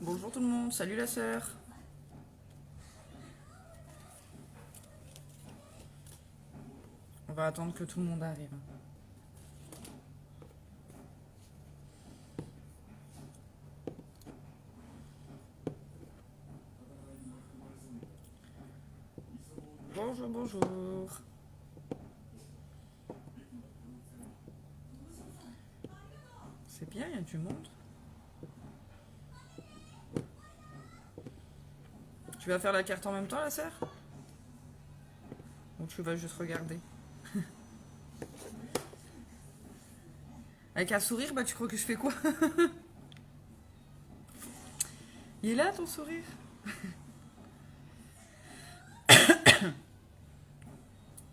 Bonjour tout le monde, salut la sœur. On va attendre que tout le monde arrive. Bonjour, bonjour. C'est bien, il y a du monde. Tu vas faire la carte en même temps la sœur? Ou tu vas juste regarder? Avec un sourire, bah tu crois que je fais quoi? Il est là ton sourire?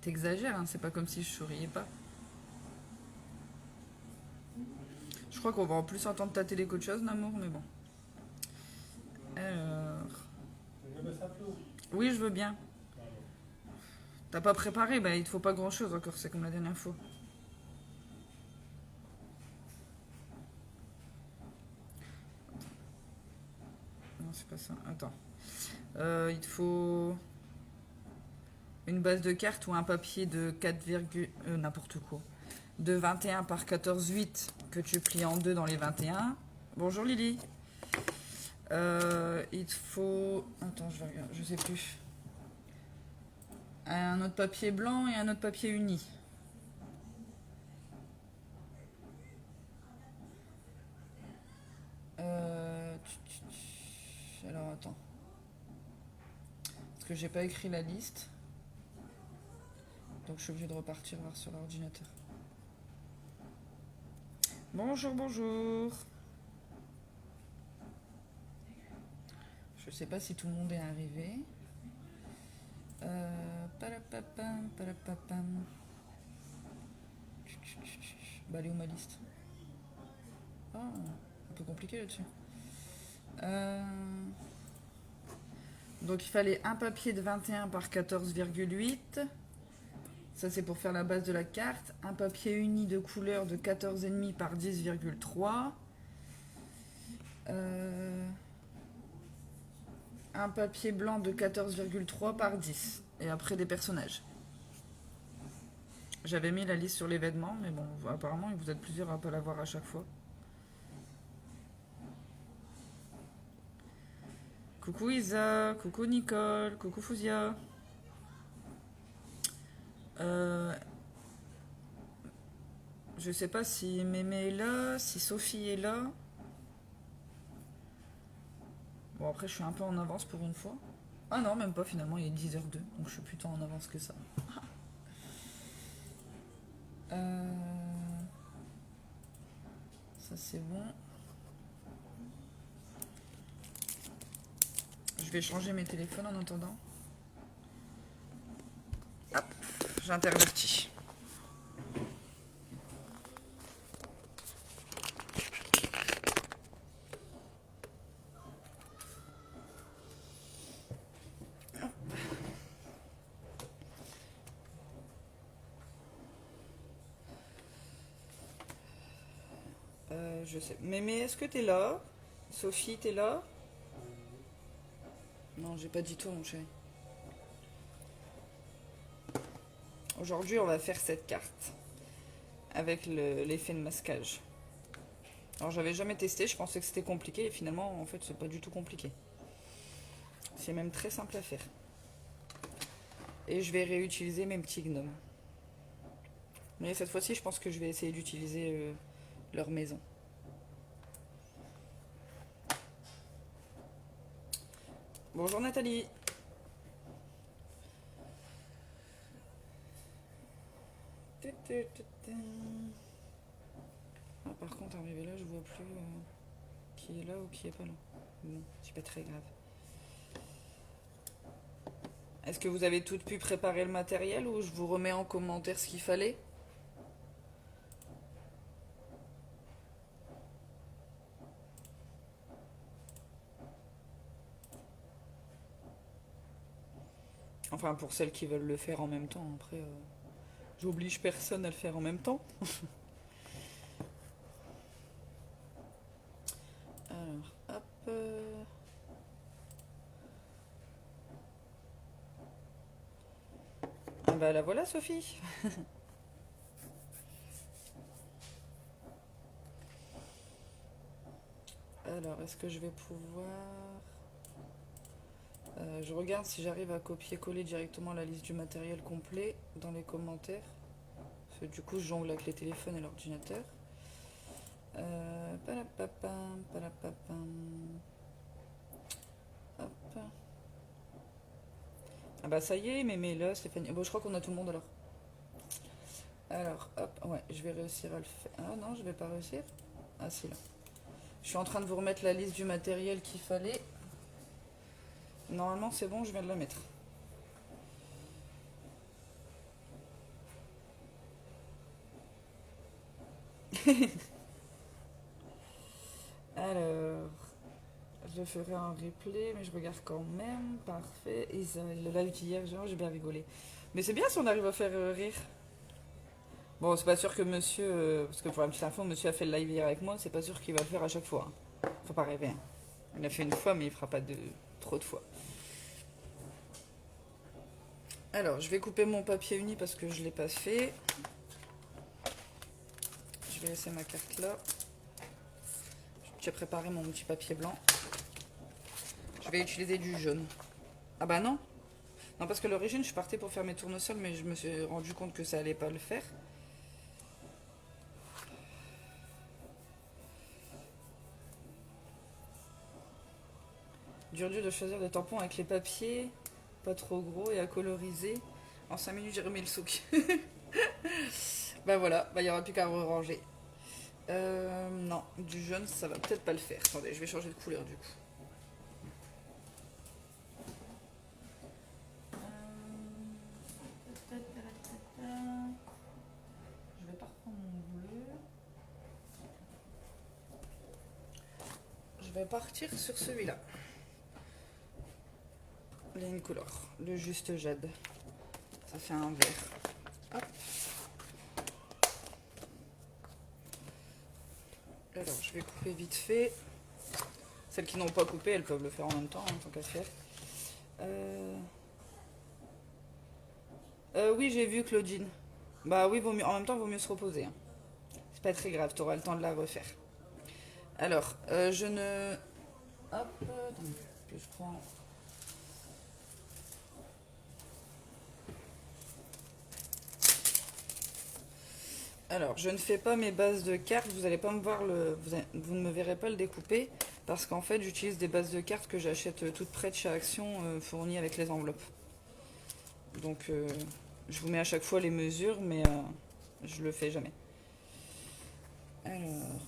T'exagères, hein, c'est pas comme si je souriais pas. Je crois qu'on va en plus entendre ta télé qu'autre chose, l'amour, mais bon. Alors. Oui, je veux bien. T'as pas préparé? Bah il te faut pas grand chose encore, c'est comme la dernière fois. Non, c'est pas ça. Attends. Il te faut une base de carte ou un papier de 4, n'importe quoi. De 21 par 14,8 que tu plies en deux dans les 21. Bonjour Lily. Il te faut... Attends, je vais regarder, je sais plus. Un autre papier blanc et un autre papier uni. Alors attends. Parce que j'ai pas écrit la liste. Donc je suis obligée de repartir voir sur l'ordinateur. Bonjour, bonjour. Je sais pas si tout le monde est arrivé. Palapapam, palapapam. Bah, elle est où ma liste? Ah, un peu compliqué là-dessus. Donc il fallait un papier de 21 par 14,8. Ça c'est pour faire la base de la carte. Un papier uni de couleur de 14,5 par 10,3. Un papier blanc de 14,3 par 10. Et après des personnages. J'avais mis la liste sur l'événement, mais bon, apparemment vous êtes plusieurs à pas l'avoir à chaque fois. Coucou Isa, coucou Nicole, coucou Fouzia. Je sais pas si Mémé est là, si Sophie est là. Bon, après, je suis un peu en avance pour une fois. Ah non, même pas finalement, il est 10h02, donc je suis plutôt en avance que ça. Ça, c'est bon. Je vais changer mes téléphones en attendant. Hop, j'intervertis. Je sais. Mémé, est-ce que t'es là? Sophie, t'es là? Non, j'ai pas dit toi, mon chéri. Aujourd'hui, on va faire cette carte avec l'effet de masquage. Alors, j'avais jamais testé, je pensais que c'était compliqué et finalement, en fait, c'est pas du tout compliqué. C'est même très simple à faire. Et je vais réutiliser mes petits gnomes. Mais cette fois-ci, je pense que je vais essayer d'utiliser leur maison. Bonjour Nathalie. Ah, par contre, arrivé là, je vois plus qui est là ou qui est pas là. Non, c'est pas très grave. Est-ce que vous avez toutes pu préparer le matériel ou je vous remets en commentaire ce qu'il fallait? Enfin, pour celles qui veulent le faire en même temps. Après, j'oblige personne à le faire en même temps. Alors, hop. bah la voilà, Sophie. Alors, est-ce que je vais pouvoir... je regarde si j'arrive à copier-coller directement la liste du matériel complet dans les commentaires. Parce que du coup, je jongle avec les téléphones et l'ordinateur. Palapapam, palapapam. Hop. Ah bah ça y est, mais là, Stéphanie. Bon, je crois qu'on a tout le monde alors. Alors, hop, ouais, je vais réussir à le faire. Ah non, je vais pas réussir. Ah si, là. Je suis en train de vous remettre la liste du matériel qu'il fallait. Normalement, c'est bon, je viens de la mettre. Alors, je ferai un replay, mais je regarde quand même. Parfait. Et ça, le live d'hier, j'ai bien rigolé. Mais c'est bien si on arrive à faire rire. Bon, c'est pas sûr que monsieur, parce que pour la petite info, monsieur a fait le live hier avec moi, c'est pas sûr qu'il va le faire à chaque fois, hein. Faut pas rêver, hein. Il l'a fait une fois, mais il fera pas de trop de fois. Alors, je vais couper mon papier uni parce que je l'ai pas fait. Je vais laisser ma carte là. J'ai préparé mon petit papier blanc. Je vais utiliser du jaune. Ah bah non. Non, parce que à l'origine, je partais pour faire mes tournesols, mais je me suis rendu compte que ça allait pas le faire. Dur de choisir des tampons avec les papiers, pas trop gros et à coloriser. En 5 minutes, j'ai remis le souk. Bah voilà, bah il n'y aura plus qu'à ranger. Non, du jaune, ça va peut-être pas le faire. Attendez, je vais changer de couleur du coup. Je vais pas reprendre mon bleu. Je vais partir sur celui-là. Il y a une couleur, le juste jade. Ça fait un vert. Hop. Alors, je vais couper vite fait. Celles qui n'ont pas coupé, elles peuvent le faire en même temps, hein, tant qu'à faire. Oui, j'ai vu Claudine. Bah oui, vaut mieux, en même temps, vaut mieux se reposer, hein. C'est pas très grave, t'auras le temps de la refaire. Alors, je ne... Hop, donc, je prends... Alors, je ne fais pas mes bases de cartes, vous allez pas me voir vous ne me verrez pas le découper, parce qu'en fait, j'utilise des bases de cartes que j'achète toutes prêtes chez Action, fournies avec les enveloppes. Donc, je vous mets à chaque fois les mesures, mais je le fais jamais. Alors,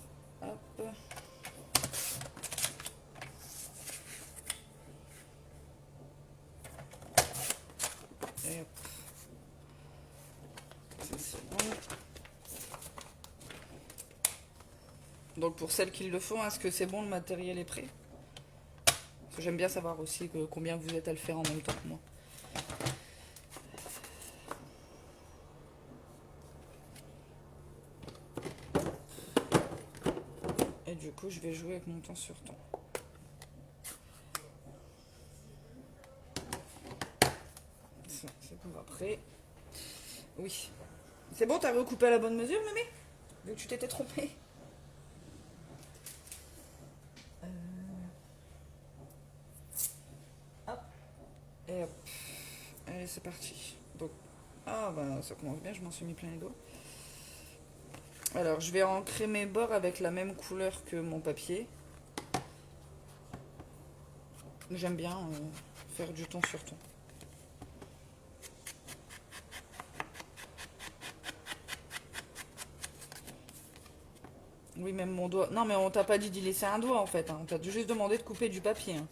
hop. Et hop. Ça, c'est bon. Donc pour celles qui le font, est-ce que c'est bon, le matériel est prêt? Parce que j'aime bien savoir aussi combien vous êtes à le faire en même temps que moi. Et du coup, je vais jouer avec mon temps sur temps. Ça, c'est pour après. Oui. C'est bon, t'as recoupé à la bonne mesure, mémé? Vu que tu t'étais trompée. Hop. Et hop. Allez, c'est parti. Donc, ah bah ça commence bien, je m'en suis mis plein les doigts. Alors, je vais ancrer mes bords avec la même couleur que mon papier. J'aime bien faire du ton sur ton. Oui, même mon doigt. Non, mais on t'a pas dit d'y laisser un doigt en fait, hein. On t'a juste demandé de couper du papier, hein.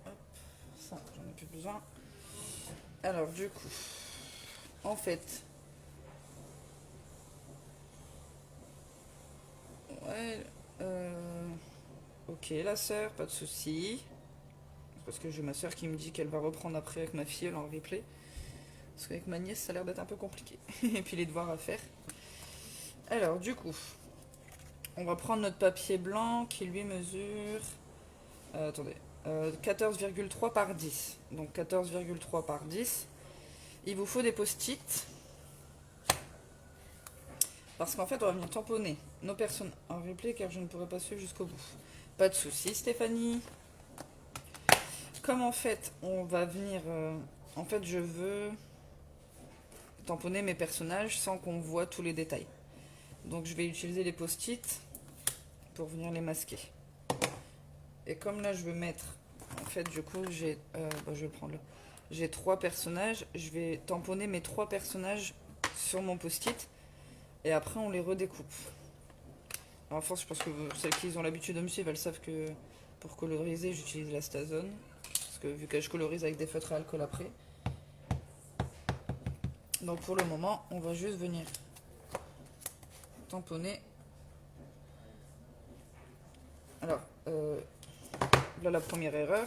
Hop, ça, j'en ai plus besoin. Alors, du coup, en fait, ouais, ok, la sœur, pas de souci. Parce que j'ai ma sœur qui me dit qu'elle va reprendre après avec ma fille en replay. Parce qu'avec ma nièce, ça a l'air d'être un peu compliqué. Et puis les devoirs à faire. Alors, du coup, on va prendre notre papier blanc qui lui mesure... attendez. 14,3 par 10. Donc 14,3 par 10. Il vous faut des post-it. Parce qu'en fait, on va venir tamponner nos personnes en replay car je ne pourrai pas suivre jusqu'au bout. Pas de souci, Stéphanie. Comme en fait, on va venir... en fait, je veux tamponner mes personnages sans qu'on voit tous les détails. Donc je vais utiliser les post-it pour venir les masquer. Et comme là, je veux mettre... En fait, du coup, j'ai... je vais le prendre là. J'ai 3 personnages. Je vais tamponner mes 3 personnages sur mon post-it. Et après, on les redécoupe. Alors, à force, je pense que celles qui ont l'habitude de me suivre, elles savent que pour coloriser, j'utilise la Stazone. Parce que vu que je colorise avec des feutres à alcool après. Donc pour le moment, on va juste venir tamponner. Alors, là, la première erreur,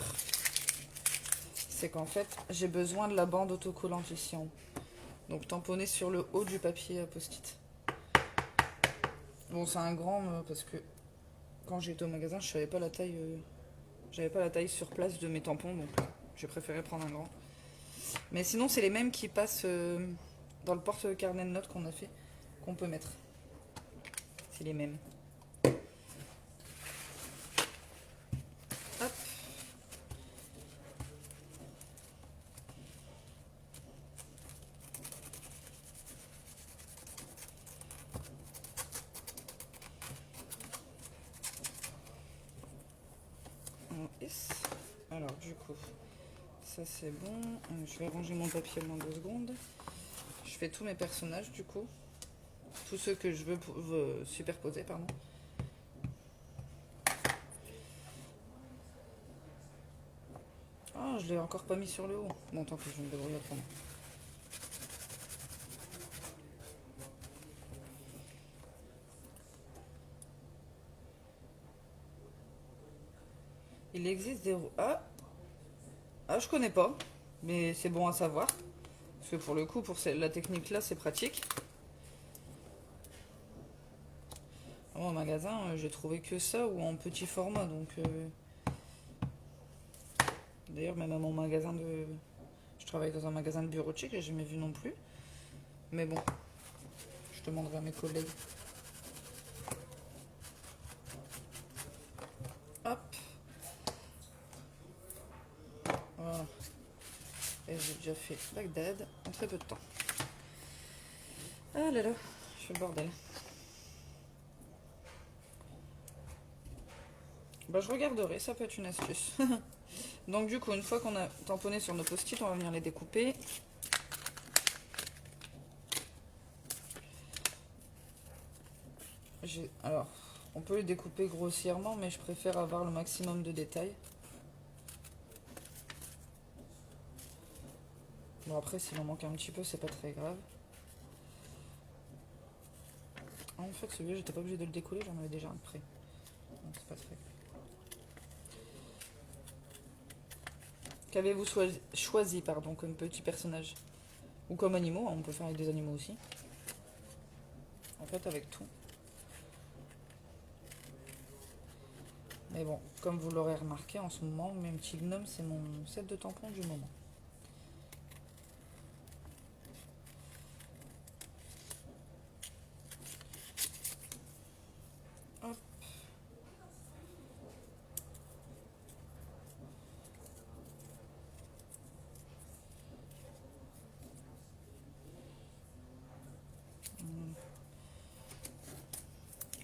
c'est qu'en fait, j'ai besoin de la bande autocollante ici en haut. Donc tamponner sur le haut du papier à post-it. Bon, c'est un grand parce que quand j'étais au magasin, je savais pas la taille, j'avais pas la taille sur place de mes tampons, donc j'ai préféré prendre un grand. Mais sinon, c'est les mêmes qui passent dans le porte-carnet de notes qu'on a fait, qu'on peut mettre. C'est les mêmes. Hop. Alors du coup, ça c'est bon. Je vais ranger mon papier en 2 secondes. Je fais tous mes personnages du coup. Tous ceux que je veux superposer, pardon. Ah, je l'ai encore pas mis sur le haut. Bon, tant que je me débrouille autrement. Il existe des... Ah, je connais pas. Mais c'est bon à savoir. Parce que pour le coup, pour la technique là, c'est pratique. Au magasin, j'ai trouvé que ça ou en petit format. Donc, d'ailleurs, même à mon magasin de... Je travaille dans un magasin de bureau tchèque, j'ai jamais vu non plus. Mais bon, je demanderai à mes collègues. Hop. Voilà. Et j'ai déjà fait Bagdad en très peu de temps. Ah là là, je fais le bordel. Bah je regarderai, ça peut être une astuce. Donc du coup, une fois qu'on a tamponné sur nos post-it, on va venir les découper. Alors, on peut les découper grossièrement, mais je préfère avoir le maximum de détails. Bon après, s'il en manque un petit peu, c'est pas très grave. Ah, en fait, celui-là, j'étais pas obligé de le décoller, j'en avais déjà un de près. Donc c'est pas très grave. Qu'avez-vous choisi comme petit personnage? Ou comme animaux, hein, on peut faire avec des animaux aussi. En fait, avec tout. Mais bon, comme vous l'aurez remarqué, en ce moment, mes petits gnomes, c'est mon set de tampons du moment. Hop.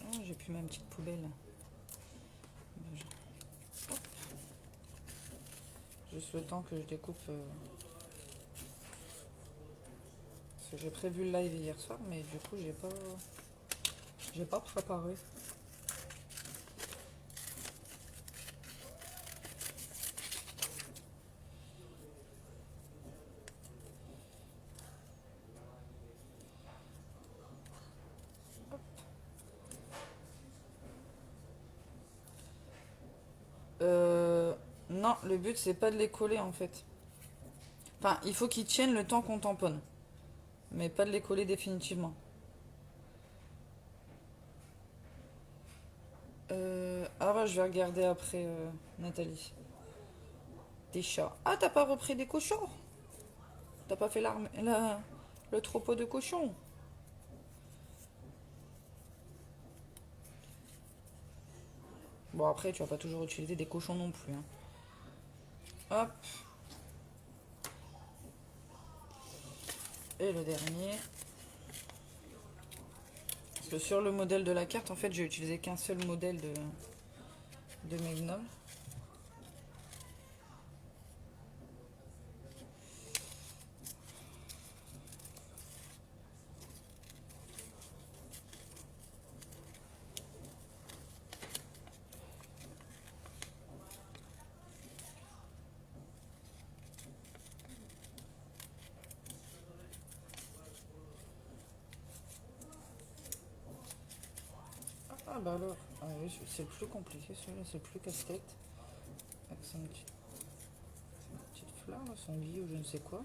Oh, j'ai plus ma petite poubelle. Hop. Juste le temps que je découpe. Parce que j'ai prévu le live hier soir, mais du coup, j'ai pas préparé. Non, le but c'est pas de les coller en fait. Enfin, il faut qu'ils tiennent le temps qu'on tamponne. Mais pas de les coller définitivement. Ah bah je vais regarder après, Nathalie. Des chats. Ah, t'as pas repris des cochons? T'as pas fait le troupeau de cochons? Bon, après, tu vas pas toujours utiliser des cochons non plus, hein. Hop. Et le dernier. Parce que sur le modèle de la carte, en fait, j'ai utilisé qu'un seul modèle de mes gnomes. Ah bah alors, ah oui, c'est le plus compliqué celui-là, c'est le plus casse-tête. Avec son petite fleur, là, son lit ou je ne sais quoi.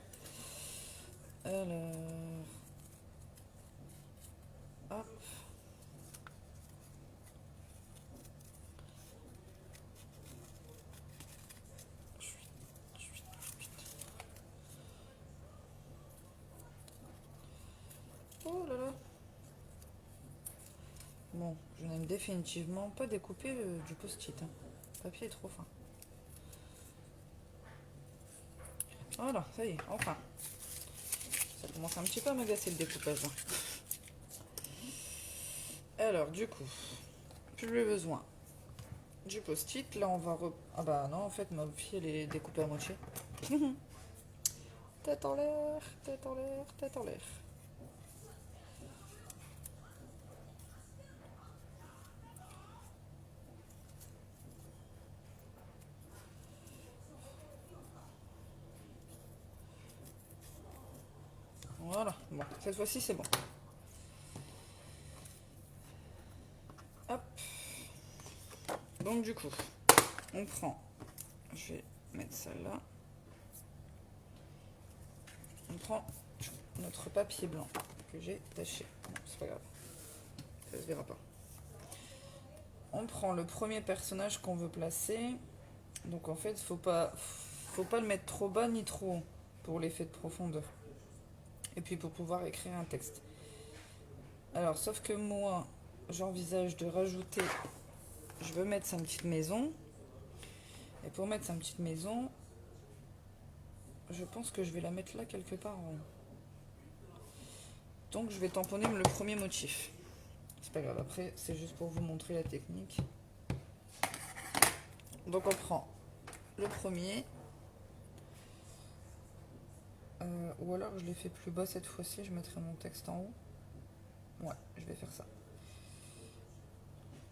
Alors, hop. Oh là là. Bon, je n'aime définitivement pas découper du post-it, hein. Le papier est trop fin. Voilà, ça y est, enfin. Ça commence un petit peu à m'agacer le découpage, hein. Alors, du coup, plus besoin du post-it. Là, on va... Ah bah non, en fait, ma fille, elle est découpée à moitié. Tête en l'air, tête en l'air, tête en l'air. Voilà, bon, cette fois-ci, c'est bon. Hop. Donc, du coup, on prend... Je vais mettre celle-là. On prend notre papier blanc que j'ai taché. Non, c'est pas grave. Ça se verra pas. On prend le premier personnage qu'on veut placer. Donc en fait, faut pas le mettre trop bas ni trop haut pour l'effet de profondeur. Et puis pour pouvoir écrire un texte. Alors, sauf que moi, j'envisage de rajouter... Je veux mettre sa petite maison. Et pour mettre sa petite maison, je pense que je vais la mettre là quelque part en haut. Donc je vais tamponner le premier motif. C'est pas grave, après c'est juste pour vous montrer la technique. Donc on prend le premier. Ou alors je l'ai fait plus bas cette fois-ci, je mettrai mon texte en haut. Ouais, je vais faire ça.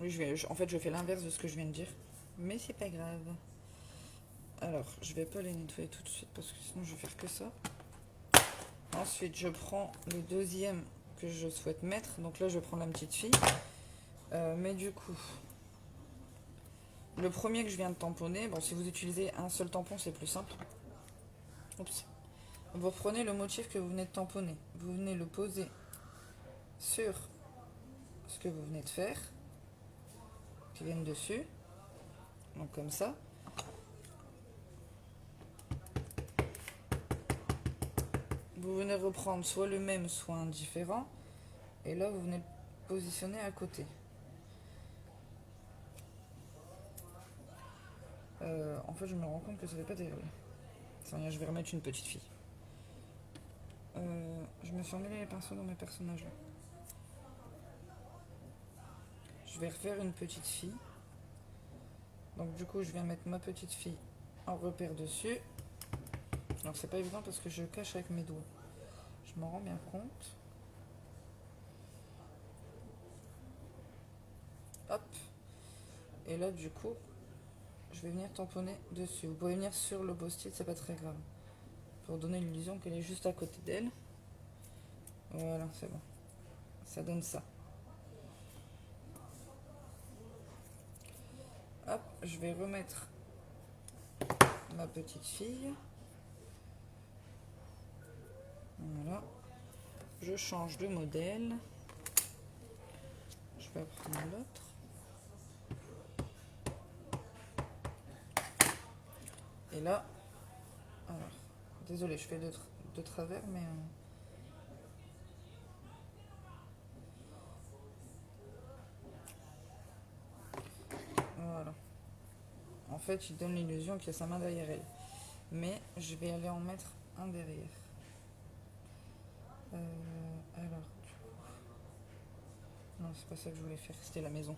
Oui, en fait je fais l'inverse de ce que je viens de dire. Mais c'est pas grave. Alors, je vais pas les nettoyer tout de suite parce que sinon je vais faire que ça. Ensuite, je prends le deuxième que je souhaite mettre. Donc là, je prends la petite fille. Mais du coup, le premier que je viens de tamponner, bon, si vous utilisez un seul tampon, c'est plus simple. Oups. Vous reprenez le motif que vous venez de tamponner. Vous venez le poser sur ce que vous venez de faire, qui viennent dessus. Donc comme ça. Vous venez reprendre soit le même, soit un différent. Et là, vous venez le positionner à côté. En fait, je me rends compte que ça fait pas terrible. Je vais remettre une petite fille. Je me suis emmêlé les pinceaux dans mes personnages là. Je vais refaire une petite fille. Donc du coup, je viens mettre ma petite fille en repère dessus. Alors c'est pas évident parce que je cache avec mes doigts. Je m'en rends bien compte. Hop. Et là, du coup, je vais venir tamponner dessus. Vous pouvez venir sur le post-it, c'est pas très grave. Pour donner l'illusion qu'elle est juste à côté d'elle. Voilà, c'est bon. Ça donne ça. Hop, je vais remettre ma petite fille. Voilà. Je change de modèle. Je vais prendre l'autre. Et là, alors, désolé, je fais de travers, mais... voilà. En fait, il donne l'illusion qu'il y a sa main derrière elle. Mais je vais aller en mettre un derrière. Alors, non, c'est pas ça que je voulais faire, c'était la maison.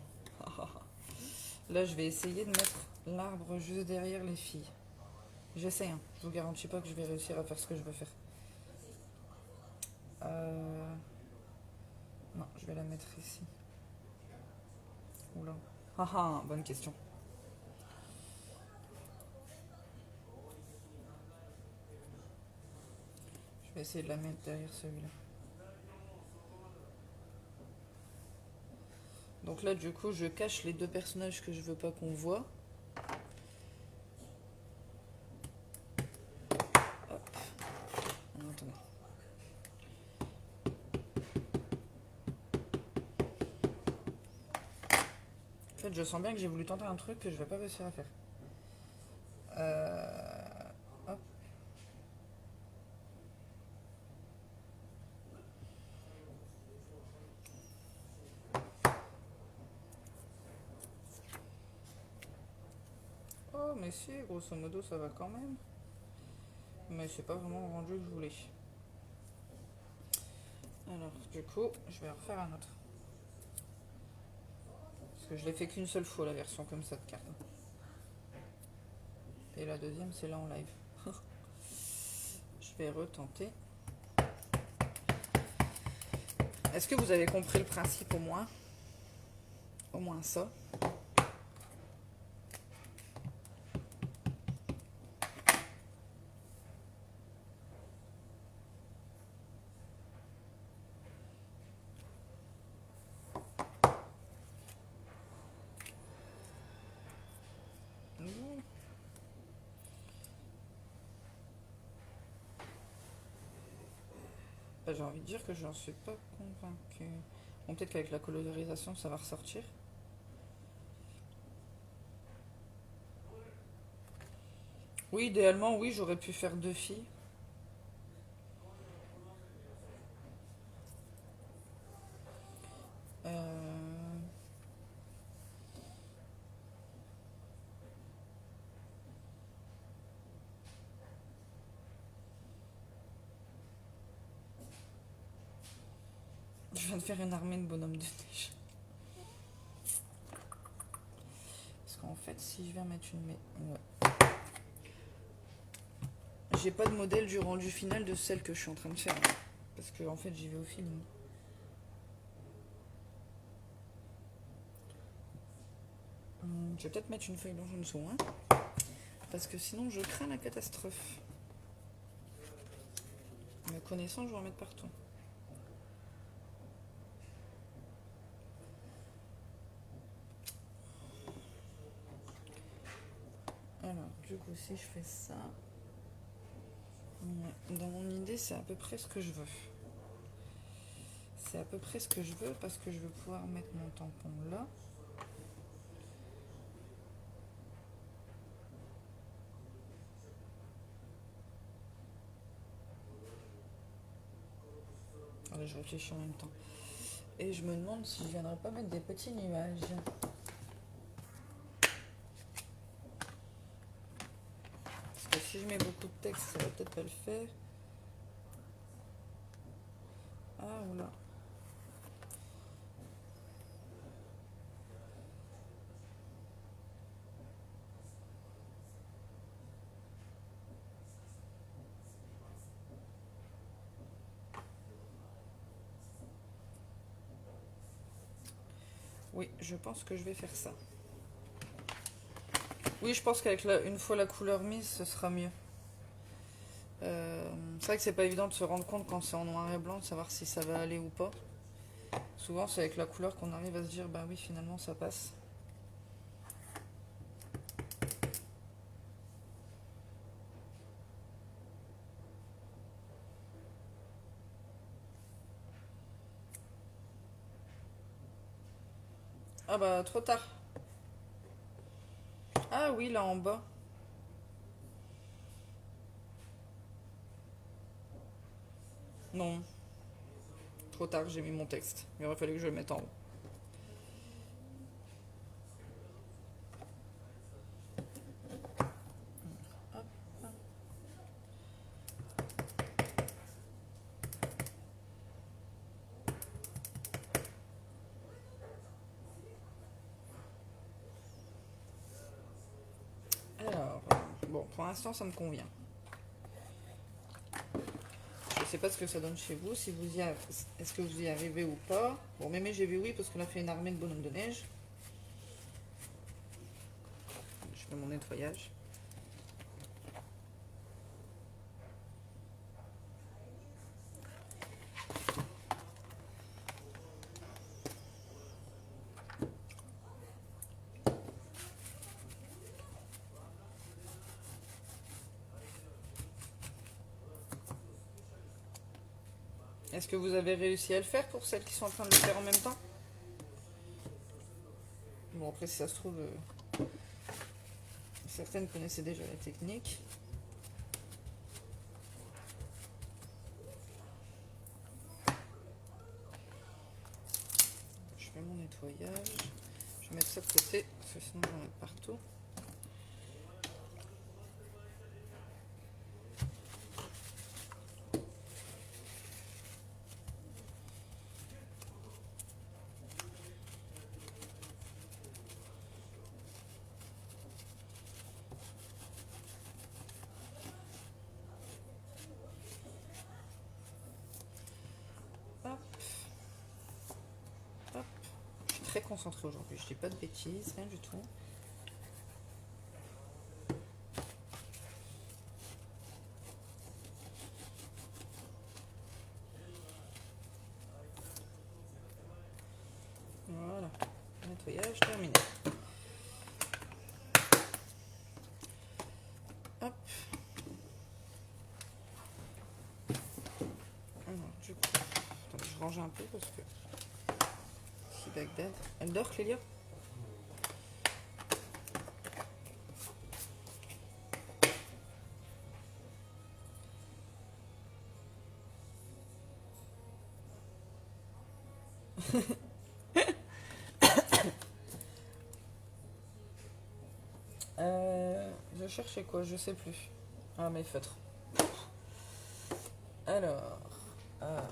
Là, je vais essayer de mettre l'arbre juste derrière les filles. J'essaie, hein. Je vous garantis pas que je vais réussir à faire ce que je veux faire. Non, je vais la mettre ici. Oula. Bonne question. Je vais essayer de la mettre derrière celui-là. Donc là, du coup, je cache les deux personnages que je veux pas qu'on voit. Hop. Attendez. En fait, je sens bien que j'ai voulu tenter un truc que je vais pas réussir à faire. Hop. Oh, mais si, grosso modo, ça va quand même. Mais c'est pas vraiment le rendu que je voulais. Alors, du coup, je vais en refaire un autre. Parce que je l'ai fait qu'une seule fois, la version comme ça de carte. Et la deuxième, c'est là en live. Je vais retenter. Est-ce que vous avez compris le principe au moins? Au moins ça. J'ai envie de dire que j'en suis pas convaincue. Bon, peut-être qu'avec la colorisation, ça va ressortir. Oui, idéalement, oui, j'aurais pu faire deux filles. Je viens de faire une armée de bonhommes de neige. Parce qu'en fait, si je viens mettre une... Ouais. J'ai pas de modèle du rendu final de celle que je suis en train de faire. Parce que en fait, j'y vais au feeling. Je vais peut-être mettre une feuille blanche en dessous, hein, parce que sinon je crains la catastrophe. Me connaissant, je vais en mettre partout. Alors, du coup, si je fais ça... Dans mon idée, c'est à peu près ce que je veux. C'est à peu près ce que je veux parce que je veux pouvoir mettre mon tampon là. Allez, je réfléchis en même temps. Et je me demande si je viendrais pas mettre des petits nuages. Parce que si je mets beaucoup de texte, ça va peut-être pas le faire. Ah, oula. Oui, je pense que je vais faire ça. Oui, je pense qu'avec une fois la couleur mise, ce sera mieux. C'est vrai que c'est pas évident de se rendre compte quand c'est en noir et blanc, de savoir si ça va aller ou pas. Souvent, c'est avec la couleur qu'on arrive à se dire, bah oui, finalement, ça passe. Ah bah trop tard. Ah oui, là en bas. Non, trop tard, j'ai mis mon texte. Il aurait fallu que je le mette en haut. Hop. Alors, bon, pour l'instant, ça me convient. Je sais pas ce que ça donne chez vous, si vous y est-ce que vous y arrivez ou pas. Bon, Mémé, j'ai vu oui parce qu'elle a fait une armée de bonhommes de neige. Je fais mon nettoyage. Est-ce que vous avez réussi à le faire pour celles qui sont en train de le faire en même temps? Bon, après, si ça se trouve, certaines connaissaient déjà la technique. Je fais mon nettoyage. Je vais mettre ça de côté, parce que sinon, j'en ai partout. Hop. Hop. Je suis très concentrée aujourd'hui, je dis pas de bêtises, rien du tout. Voilà, nettoyage terminé. Hop. Alors, du coup, attendez, je range un peu parce que c'est Bagdad. Elle dort, Clélia? Je cherchais quoi? Je sais plus. Ah, mes feutres. Alors. Ah.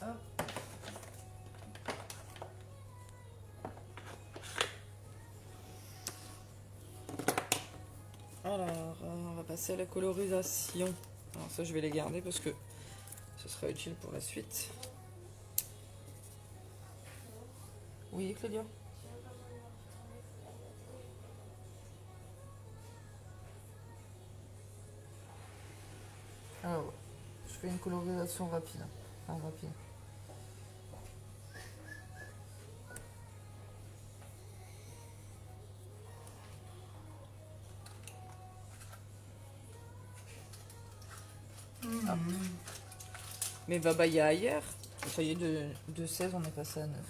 Hop. Alors, on va passer à la colorisation. Alors ça, je vais les garder parce que ce sera utile pour la suite. Oui, Claudia? Ah ouais. Je fais une colorisation rapide. Enfin, rapide. Ah. Mais va y ailleurs. Ça y est, de 16, on est passé à 9.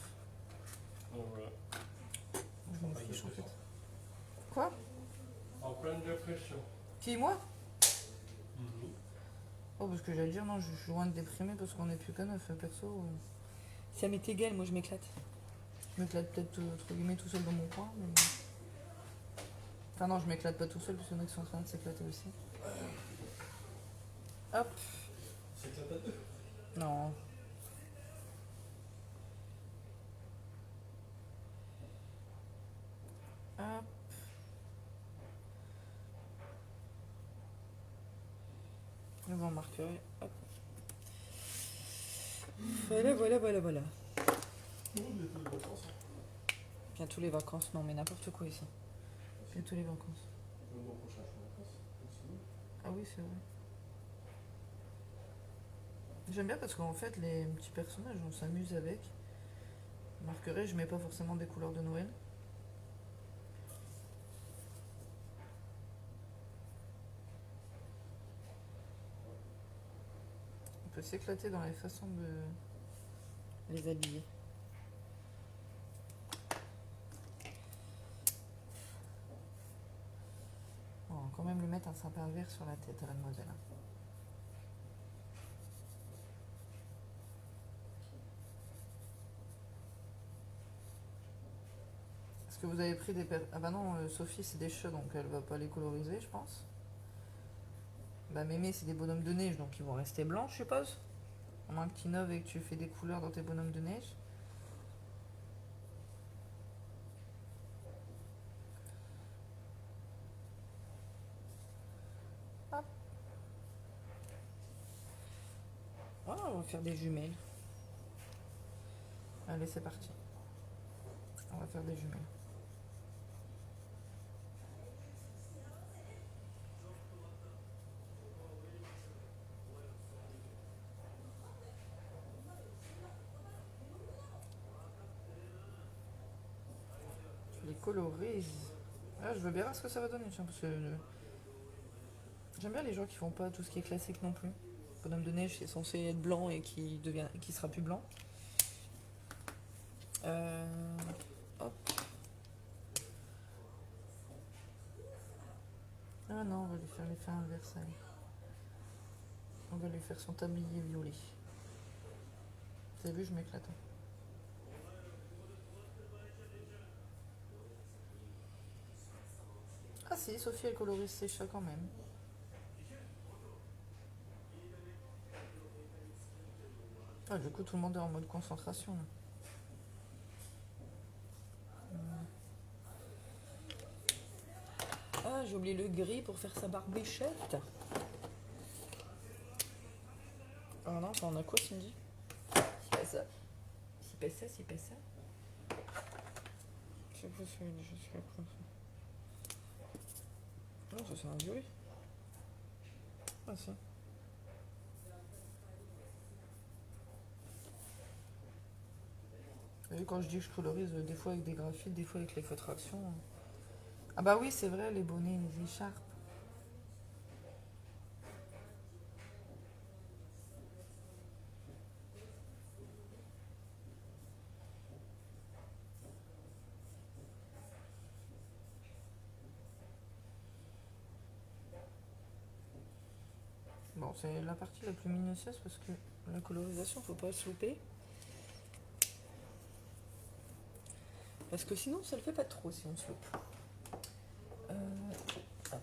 Bon, voilà. Je m'en fiche en fait. Quoi? En pleine dépression. Qui, moi? Oh, parce que j'allais dire, non, je suis loin de déprimer parce qu'on est plus qu'à 9, perso. Ça m'est égal, moi je m'éclate. Je m'éclate peut-être, entre guillemets, tout seul dans mon coin, mais... Enfin non, je m'éclate pas tout seul, parce qu'il y en a qui sont en train de s'éclater aussi. Hop. S'éclate à deux. Non. Hop. Je vais en marquer. Hop. Voilà, voilà, voilà, voilà. Bientôt les vacances. Non, mais n'importe quoi ici. Bientôt les vacances. Le mois prochain, je suis en vacances. Ah oui, c'est vrai. J'aime bien parce qu'en fait, les petits personnages, on s'amuse avec. Marquerai, je mets pas forcément des couleurs de Noël. On peut s'éclater dans les façons de les habiller. Bon, on va quand même lui mettre un sapin vert sur la tête à la demoiselle. Est-ce que vous avez pris des... Ah bah non, Sophie c'est des chats donc elle va pas les coloriser je pense. Bah Mémé c'est des bonhommes de neige donc ils vont rester blancs je suppose. À moins que tu innoves et que tu fais des couleurs dans tes bonhommes de neige. Hop. Ah, on va faire des jumelles. Allez c'est parti. On va faire des jumelles. Les colorise. Ah, je veux bien voir ce que ça va donner, tiens, parce que j'aime bien les gens qui font pas tout ce qui est classique non plus. Bonhomme de neige, c'est censé être blanc et qui sera plus blanc. Hop. Ah non, on va lui faire l'effet inverse. On va lui faire son tablier violet. Vous avez vu, je m'éclate. Ah si, Sophie elle colorise ses chats quand même. Ah, du coup tout le monde est en mode concentration là. Ah, j'ai oublié le gris pour faire sa barbichette. Ah non, on a quoi Cindy? C'est pas ça. C'est pas ça, c'est pas ça. C'est pas ça, je suis après ça. Non, ça c'est un violet. Ah si. Vous voyez, quand je dis que je colorise des fois avec des graphites, des fois avec les feutres action. Ah bah oui, c'est vrai, les bonnets, les écharpes. Bon, c'est la partie la plus minutieuse parce que la colorisation, faut pas se louper. Parce que sinon, ça le fait pas trop si on se loupe. Hop.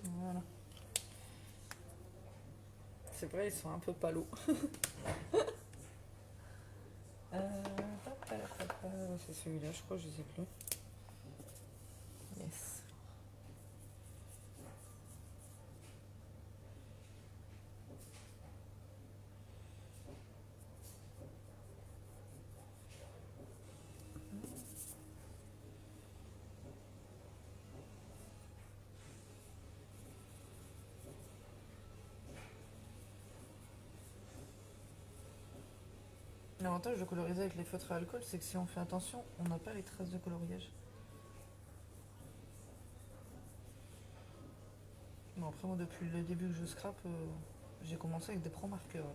Voilà. C'est vrai, ils sont un peu palos. C'est celui-là, je crois, je sais plus. Yes. L'avantage de coloriser avec les feutres à alcool, c'est que si on fait attention, on n'a pas les traces de coloriage. Bon, après, moi, depuis le début que je scrape, j'ai commencé avec des pro-marqueurs.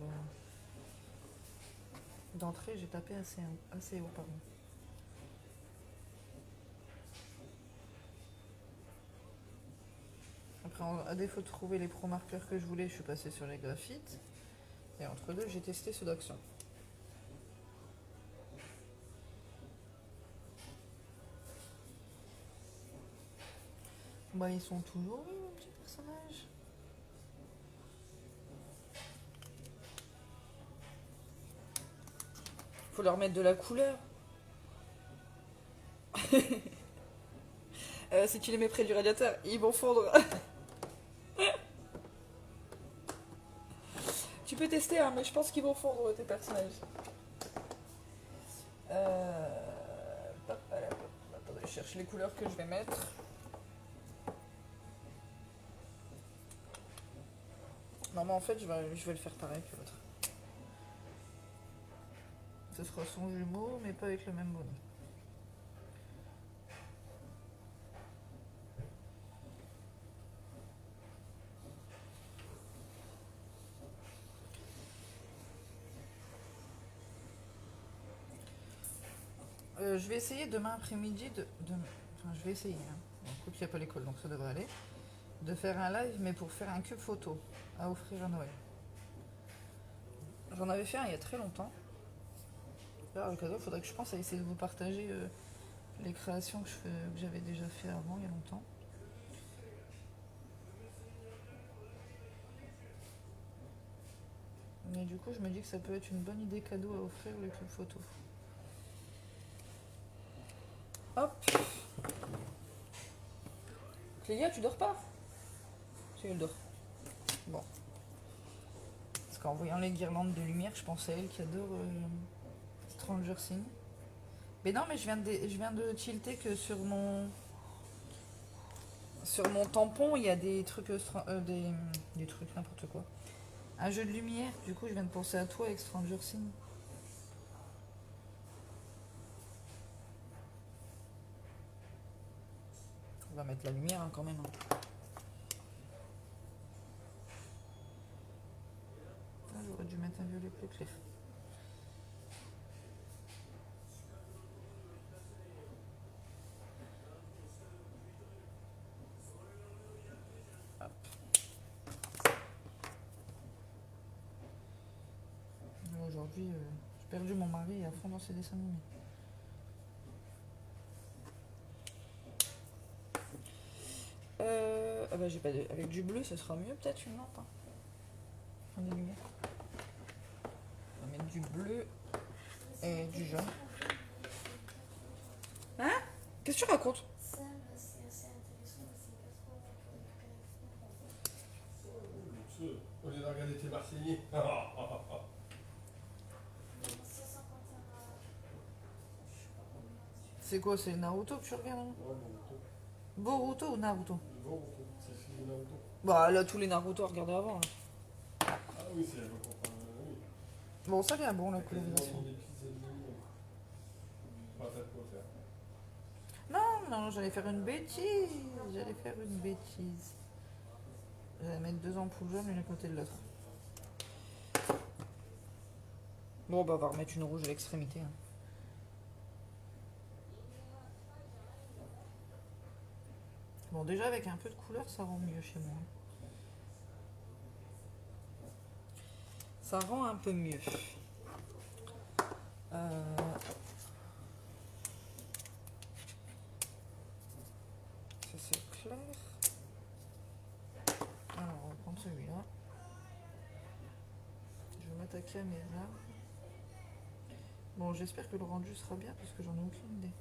D'entrée, j'ai tapé assez haut, pardon. Après, à défaut de trouver les pro-marqueurs que je voulais, je suis passée sur les graphites. Et entre deux, j'ai testé ceux d'Action. Bah, ils sont toujours vus, mes petits personnages. Faut leur mettre de la couleur. Si tu les mets près du radiateur, ils vont fondre. Tu peux tester, hein, mais je pense qu'ils vont fondre tes personnages. Attendez, je cherche les couleurs que je vais mettre. Non, mais en fait, je vais le faire pareil que l'autre. Ce sera son jumeau, mais pas avec le même bonnet. Je vais essayer demain après-midi Enfin, je vais essayer. Hein. Bon, écoute, il n'y a pas l'école, donc ça devrait aller. De faire un live, mais pour faire un cube photo à offrir à Noël. J'en avais fait un il y a très longtemps. Là, le cadeau, il faudrait que je pense à essayer de vous partager les créations que j'avais déjà fait avant, il y a longtemps. Mais du coup, je me dis que ça peut être une bonne idée cadeau à offrir le cube photo. Hop. Clélia, tu dors pas? Si, elle dort. Bon. Parce qu'en voyant les guirlandes de lumière, je pensais à elle qui adore Stranger Things. Mais non, mais je viens de tilter que sur mon tampon, il y a des trucs, des trucs, n'importe quoi. Un jeu de lumière, du coup, je viens de penser à toi avec Stranger Things. On va mettre la lumière hein, quand même. Hein. Ah, j'aurais dû mettre un violet plus clair. Hop. Aujourd'hui, j'ai perdu mon mari à fond dans ses dessins animés. Ah bah j'ai pas de... Avec du bleu, ce sera mieux peut-être une lampe. Hein. Enfin, des lumières. On va mettre du bleu et du jaune. Hein? Qu'est-ce que tu racontes? Ça, c'est assez intéressant, mais c'est pas trop Luxueux. Au lieu de regarder tes Marseillais. 651. C'est quoi? C'est Naruto que tu regardes? Hein? Ouais, Naruto. Boruto ou Naruto? Naruto. C'est le film de Naruto. Bah là, tous les Naruto à regarder avant. Là. Ah oui, c'est la voix pour oui. Bon, ça vient bon la Quasiment colorisation. des petites animaux. Pas t'as de quoi faire. Non, j'allais faire une bêtise. J'allais mettre 2 ampoules jaunes l'une à côté de l'autre. Bon, bah on va remettre une rouge à l'extrémité. Hein. Bon, déjà avec un peu de couleur, ça rend mieux chez moi. Ça rend un peu mieux. Ça c'est clair. Alors, on va prendre celui-là. Je vais m'attaquer à mes armes. Bon, j'espère que le rendu sera bien parce que j'en ai aucune idée.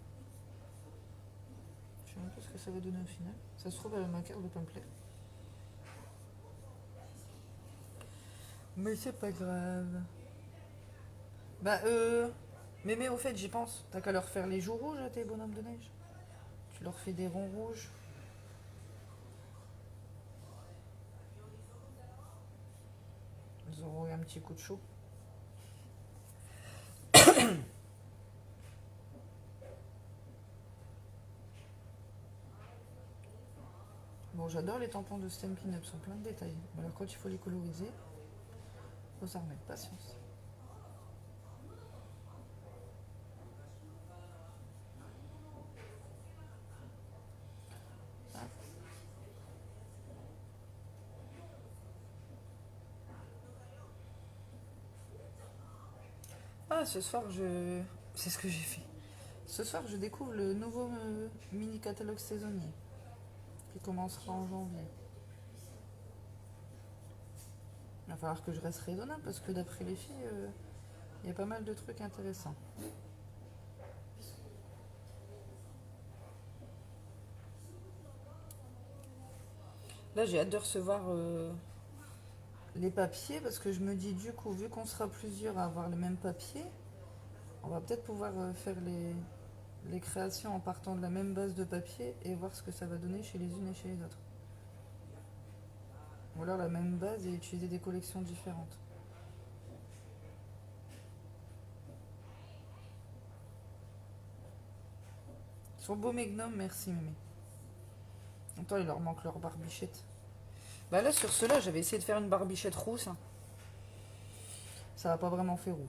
Je sais même pas ce que ça va donner au final. Ça se trouve, ma carte va pas me plaire. Mais c'est pas grave. Bah, mais au fait, j'y pense. T'as qu'à leur faire les joues rouges à tes bonhommes de neige. Tu leur fais des ronds rouges. Ils auront eu un petit coup de chaud. Bon, j'adore les tampons de Stampin' Up, sont plein de détails. Mais alors quand il faut les coloriser, faut s'en remettre patience. Ah, ce soir, c'est ce que j'ai fait. Ce soir, je découvre le nouveau mini catalogue saisonnier qui commencera en janvier. Il va falloir que je reste raisonnable parce que d'après les filles, il y a pas mal de trucs intéressants. Là, j'ai hâte de recevoir les papiers parce que je me dis du coup, vu qu'on sera plusieurs à avoir le même papier, on va peut-être pouvoir faire les créations en partant de la même base de papier et voir ce que ça va donner chez les unes et chez les autres. Ou alors la même base et utiliser des collections différentes. Ils sont beaux mes gnomes, merci mémé. Attends, il leur manque leur barbichette. Bah là, sur ceux-là, j'avais essayé de faire une barbichette rousse. Ça va pas vraiment fait roux.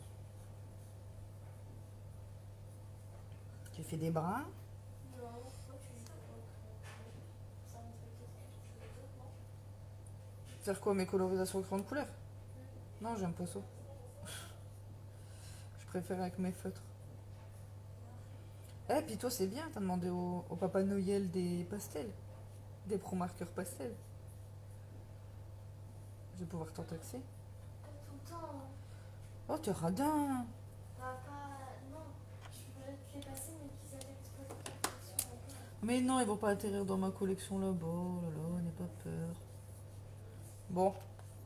J'ai fait des brins. Non, pourquoi tu dis pas que ça me fait peut-être quelque chose d'autre, non? C'est-à-dire quoi, mes colorisations écran de couleur? Non, j'aime pas ça. Je préfère avec mes feutres. Eh, puis toi, c'est bien, t'as demandé au Papa Noël des pastels. Des pro-marqueurs pastels. Je vais pouvoir t'en taxer. Pas tout le temps. Hein. Oh, t'es radin. Bah, pas. Non, je voulais te les passer, mais qu'ils avaient exposé ta collection encore. Mais non, ils vont pas atterrir dans ma collection là-bas. Oh là là, n'aie pas peur. Bon.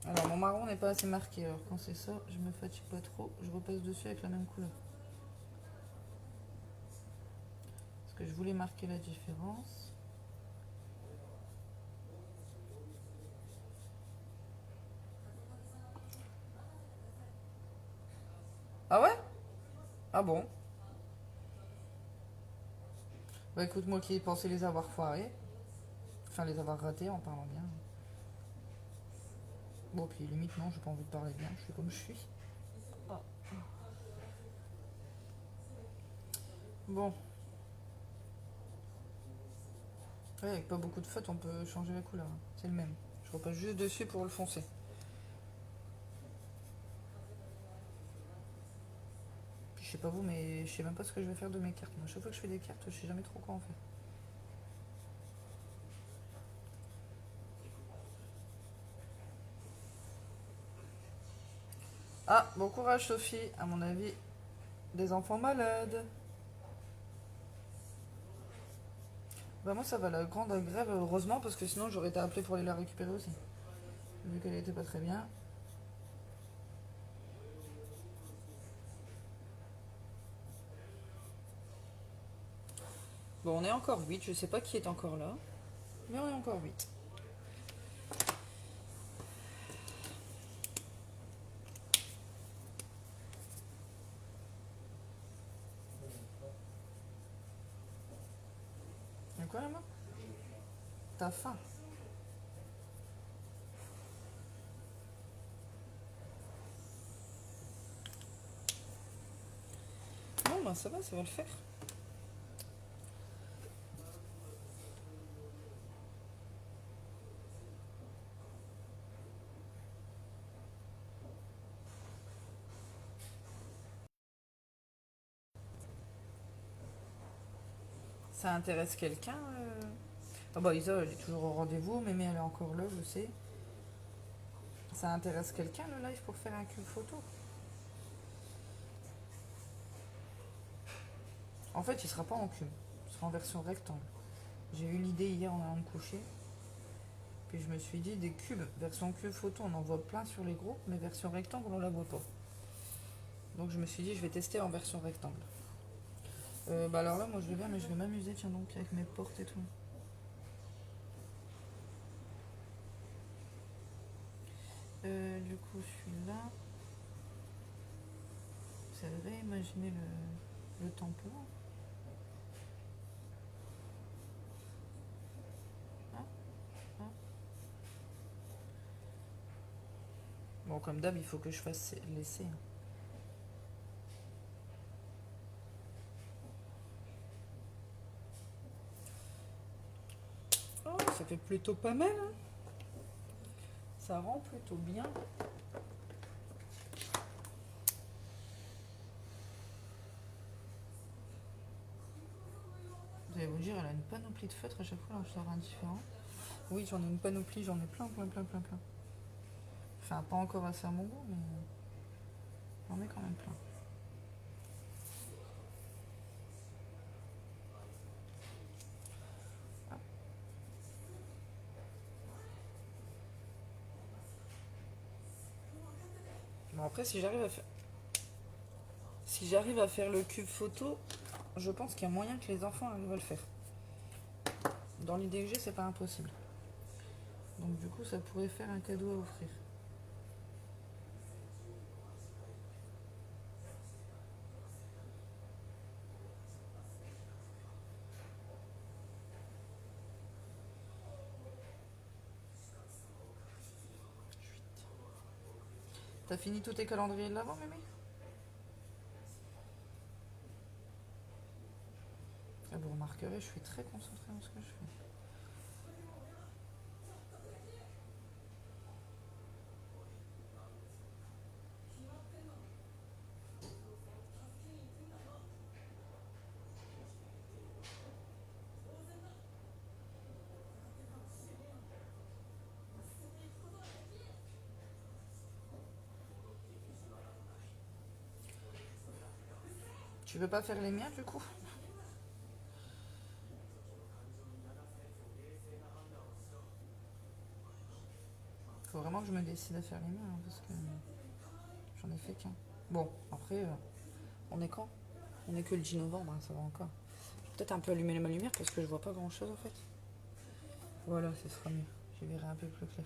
Alors, mon marron n'est pas assez marqué. Alors, quand c'est ça, je me fatigue pas trop. Je repasse dessus avec la même couleur. Parce que je voulais marquer la différence. Ah ouais? Ah bon? Bah écoute, moi qui pensais les avoir foirés. Enfin, les avoir ratés en parlant bien. Bon, puis limite, non, j'ai pas envie de parler bien. Je suis comme je suis. Bon. Ouais, avec pas beaucoup de feutres, on peut changer la couleur. C'est le même. Je repasse juste dessus pour le foncer. Puis je sais pas vous, mais je sais même pas ce que je vais faire de mes cartes. Moi, à chaque fois que je fais des cartes, je sais jamais trop quoi en faire. Ah, bon courage Sophie. À mon avis, des enfants malades. Bah moi ça va, la grande grève, heureusement, parce que sinon j'aurais été appelée pour aller la récupérer aussi. Vu qu'elle était pas très bien. Bon, on est encore 8, je sais pas qui est encore là. Mais on est encore 8. Y'a quoi là-bas? T'as faim? Bon bah ça va le faire. Ça intéresse quelqu'un Ah bah Isa, elle est toujours au rendez-vous, mais elle est encore là, je sais. Ça intéresse quelqu'un le live pour faire un cube photo? En fait, il sera pas en cube, il sera en version rectangle. J'ai eu l'idée hier en allant me coucher. Puis je me suis dit, des cubes, version cube photo, on en voit plein sur les groupes, mais version rectangle, on la voit pas. Donc je me suis dit, je vais tester en version rectangle. Bah alors là, moi je vais bien, mais je vais m'amuser, tiens donc, avec mes portes et tout. Du coup, celui-là, c'est réimaginer le tampon. Ah, ah. Bon, comme d'hab, il faut que je fasse l'essai. Oh, ça fait plutôt pas mal, hein. Ça rend plutôt bien. Vous allez vous dire, elle a une panoplie de feutres à chaque fois, alors je sors un différent. Oui, j'en ai une panoplie, j'en ai plein. Enfin, pas encore assez à mon goût, mais j'en ai quand même plein. Hop. Bon, après, si j'arrive à faire le cube photo, je pense qu'il y a moyen que les enfants arrivent à le faire. Dans l'idée que j'ai, c'est pas impossible. Donc du coup, ça pourrait faire un cadeau à offrir. T'as fini tous tes calendriers de l'avant, Mémé? Ah, vous remarquerez, je suis très concentrée dans ce que je fais. Tu veux pas faire les miens du coup? Faut vraiment que je me décide à faire les miens, hein, parce que j'en ai fait qu'un. Bon, après, on est quand? On est que le 10 novembre, hein, ça va encore. Je vais peut-être un peu allumer ma lumière parce que je vois pas grand chose en fait. Voilà, ce sera mieux. Je verrai un peu plus clair.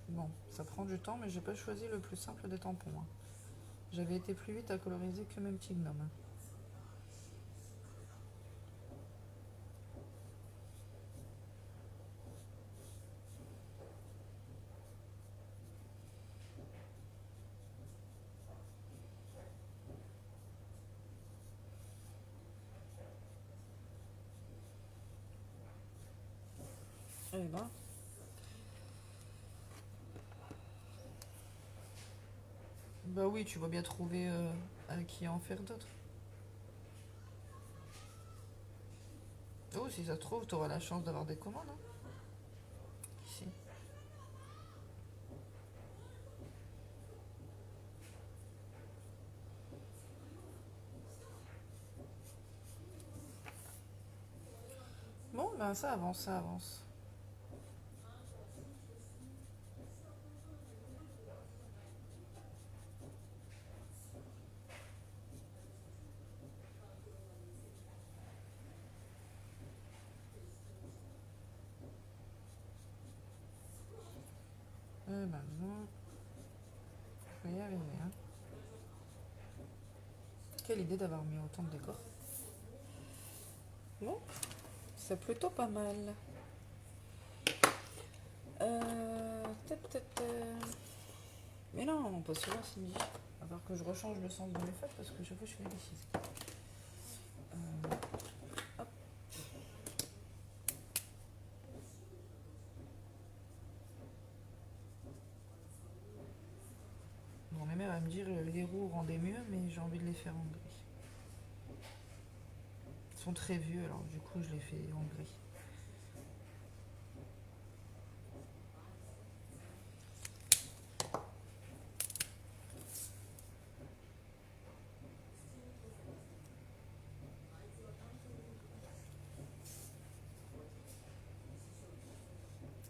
Bon, ça prend du temps, mais j'ai pas choisi le plus simple des tampons, hein. J'avais été plus vite à coloriser que mes petits gnomes, hein. Eh ben. Bah oui, tu vas bien trouver à qui en faire d'autres. Oh, si ça se trouve, tu auras la chance d'avoir des commandes, hein. Ici. Bon, ben ça avance, ça avance. Eh ben non. Je vais y arriver, hein. Quelle idée d'avoir mis autant de décors. Bon, c'est plutôt pas mal. Mais non, pas souvent, Cindy. À part que je rechange le sens de mes feuilles parce que chaque fois je fais des bêtises. Hop. Bon, ma mère va me dire les roues rendaient mieux, mais j'ai envie de les faire en gris. Ils sont très vieux, alors du coup je les fais en gris.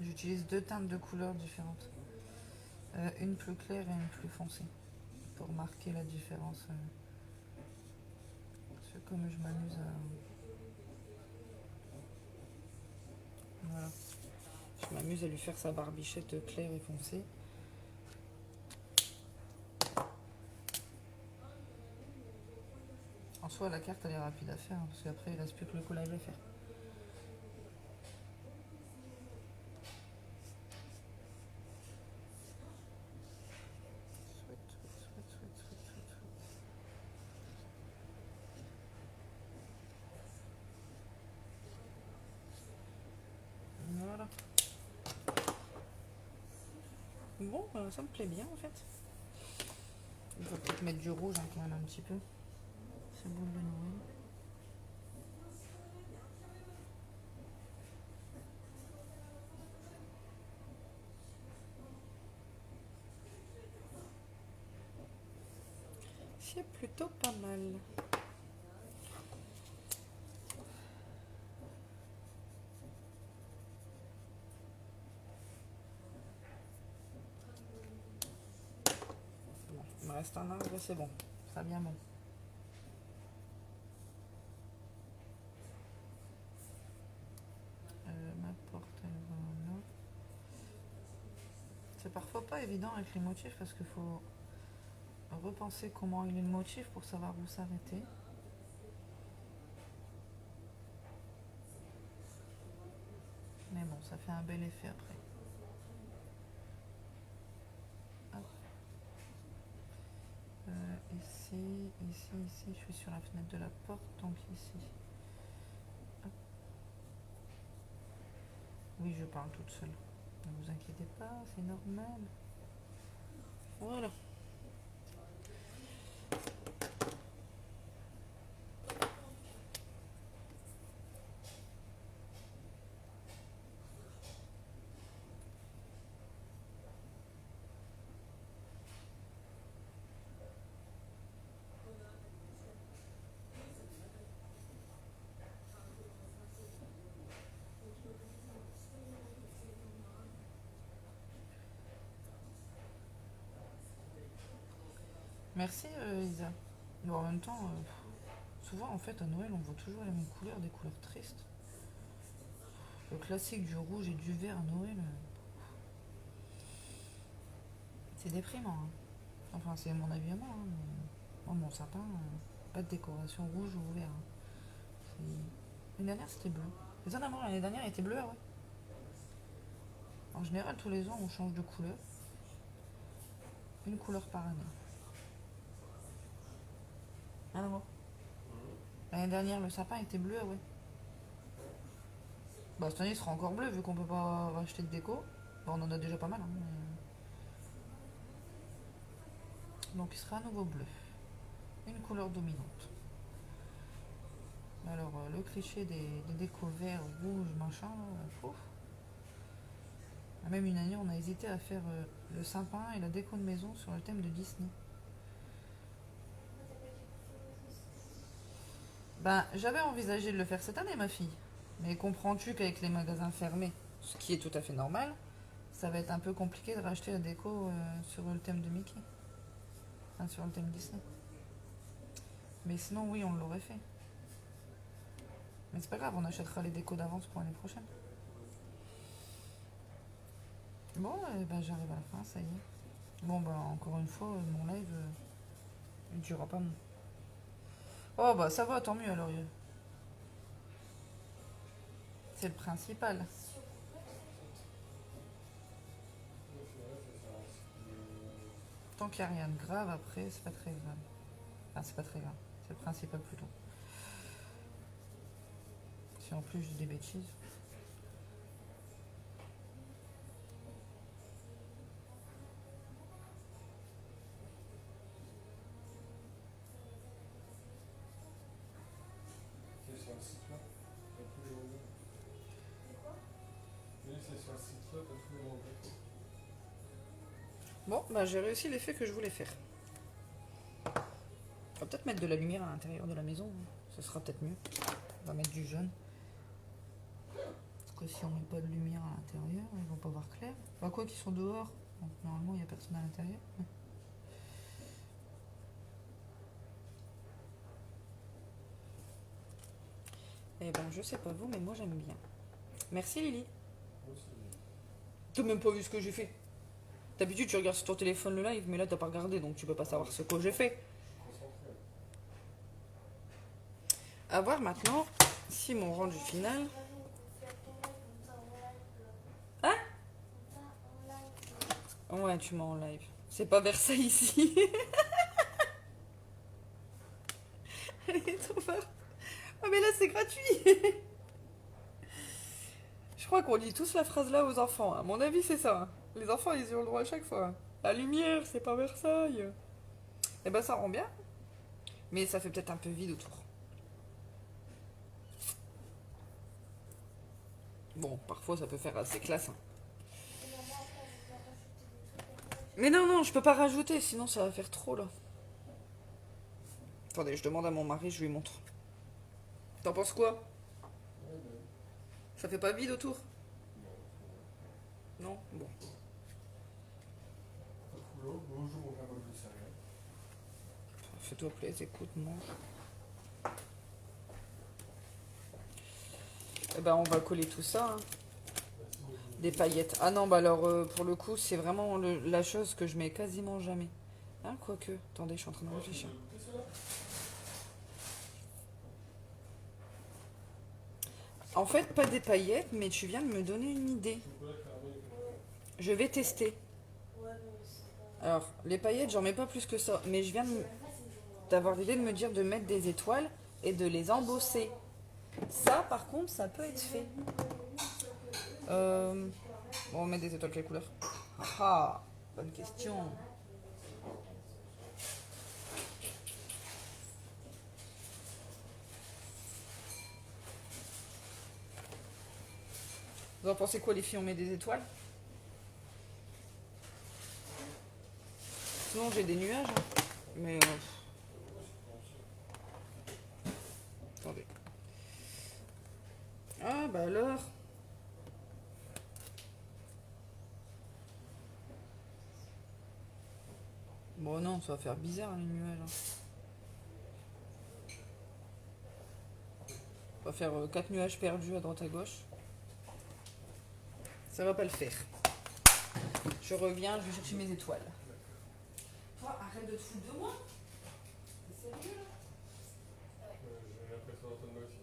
J'utilise deux teintes de couleurs différentes. Une plus claire et une plus foncée. Pour marquer la différence. Parce que comme je m'amuse à... Voilà. Je m'amuse à lui faire sa barbichette claire et foncée. En soi, la carte elle est rapide à faire, hein, parce qu'après il reste plus que le collage à faire. Voilà. Bon, ça me plaît bien en fait. Il faut peut-être mettre du rouge hein, quand même un petit peu. C'est bon de Noël. C'est plutôt pas mal. reste un arbre et c'est bon. Ça bien bon. Ma porte, elle va là. C'est parfois pas évident avec les motifs parce qu'il faut repenser comment il est le motif pour savoir où s'arrêter. Mais bon, ça fait un bel effet après. Hop. Ici, je suis sur la fenêtre de la porte, donc ici. Hop. Oui, je parle toute seule. Ne vous inquiétez pas, c'est normal. Voilà. Merci Isa. Bon, en même temps, souvent en fait à Noël on voit toujours les mêmes couleurs, des couleurs tristes. Le classique du rouge et du vert à Noël, c'est déprimant. Hein. Enfin c'est mon avis à moi. Hein, mais... moi, mon sapin, pas de décoration rouge ou vert. Hein. L'année dernière c'était bleu. Les ans avant l'année dernière il était bleu, ah ouais. En général tous les ans on change de couleur. Une couleur par année. Ah non. L'année dernière, le sapin était bleu, ah ouais. Bah, cette année, il sera encore bleu, vu qu'on peut pas racheter de déco. Bah, on en a déjà pas mal, hein, mais... Donc, il sera à nouveau bleu. Une couleur dominante. Alors, le cliché des décos verts, rouges, machin, pouf. Même une année, on a hésité à faire le sapin et la déco de maison sur le thème de Disney. Ben, j'avais envisagé de le faire cette année, ma fille. Mais comprends-tu qu'avec les magasins fermés, ce qui est tout à fait normal, ça va être un peu compliqué de racheter la déco sur le thème de Mickey. Enfin, sur le thème Disney. Mais sinon, oui, on l'aurait fait. Mais c'est pas grave, on achètera les décos d'avance pour l'année prochaine. Bon, ben, j'arrive à la fin, ça y est. Bon, bah, encore une fois, mon live, il ne durera pas mon... Oh, bah, ça va, tant mieux, alors. C'est le principal. Tant qu'il n'y a rien de grave, après, c'est pas très grave. Enfin, c'est pas très grave. C'est le principal plutôt. Si en plus je dis des bêtises. C'est sur le site là, t'as tous les modèles. Oui, c'est sur le site là, t'as tous les modèles. Bon, bah j'ai réussi l'effet que je voulais faire. On va peut-être mettre de la lumière à l'intérieur de la maison. Ce sera peut-être mieux. On va mettre du jaune. Parce que si on met pas de lumière à l'intérieur, ils vont pas voir clair. Bah quoi qu'ils sont dehors. Donc normalement il n'y a personne à l'intérieur. Eh ben je sais pas vous, mais moi j'aime bien. Merci Lily. T'as même pas vu ce que j'ai fait. D'habitude tu regardes sur ton téléphone le live, mais là t'as pas regardé, donc tu peux pas savoir ce que j'ai fait. À voir maintenant si mon rendu final... Hein? Ouais, tu m'as en live. C'est pas Versailles ici. Elle est trop forte. Oh mais là c'est gratuit. Je crois qu'on lit tous la phrase là aux enfants. À mon avis c'est ça. Les enfants ils y ont le droit à chaque fois. La lumière, c'est pas Versailles. Eh ben ça rend bien. Mais ça fait peut-être un peu vide autour. Bon, parfois ça peut faire assez classe. Hein. Mais non, non, je peux pas rajouter, sinon ça va faire trop là. Attendez, je demande à mon mari, je lui montre. T'en penses quoi? Ça fait pas vide autour? Non. Bon. Bonjour, on va ça. fais-toi plaisir, écoute, mange. Eh ben, on va coller tout ça. Hein. Des paillettes. Ah non, bah alors, pour le coup, c'est vraiment la chose que je mets quasiment jamais. Hein, quoique. Attendez, je suis en train de réfléchir. En fait, pas des paillettes, mais tu viens de me donner une idée. Je vais tester. Alors, les paillettes, j'en mets pas plus que ça. Mais je viens d'avoir l'idée de me dire de mettre des étoiles et de les embosser. Ça, par contre, ça peut être fait. Bon, on met des étoiles, quelle couleur? Ah, bonne question. Vous en pensez quoi, les filles? On met des étoiles? Sinon, j'ai des nuages. Hein. Mais... attendez. Ah, bah alors. Bon, non, ça va faire bizarre, les nuages. Hein. On va faire 4 nuages perdus à droite à gauche. Ça va pas le faire. Je reviens, je vais chercher mes étoiles. Toi, arrête de te foutre de moi. T'es sérieux là? J'ai l'impression d'entendre moi aussi.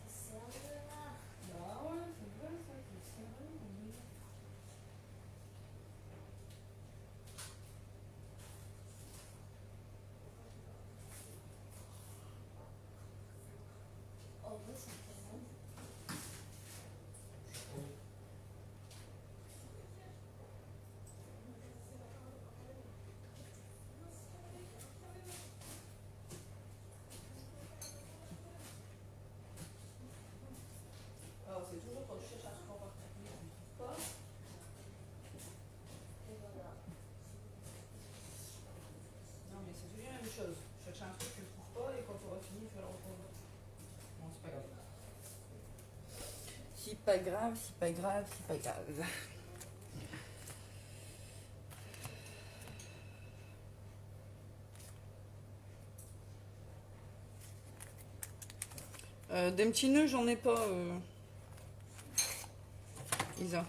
C'est un peu là. Bah ouais, c'est vrai ça, t'es sérieux. En vrai, c'est tellement. Alors c'est toujours quand je cherche un truc en particulier, je ne trouve pas. Et voilà. Non mais c'est toujours la même chose. Je cherche un truc, tu le trouves pas et quand tu auras fini, tu vas le retrouver. Non, c'est pas grave. Si pas grave, si pas grave, si pas grave. Des petits nœuds, j'en ai pas, Isa.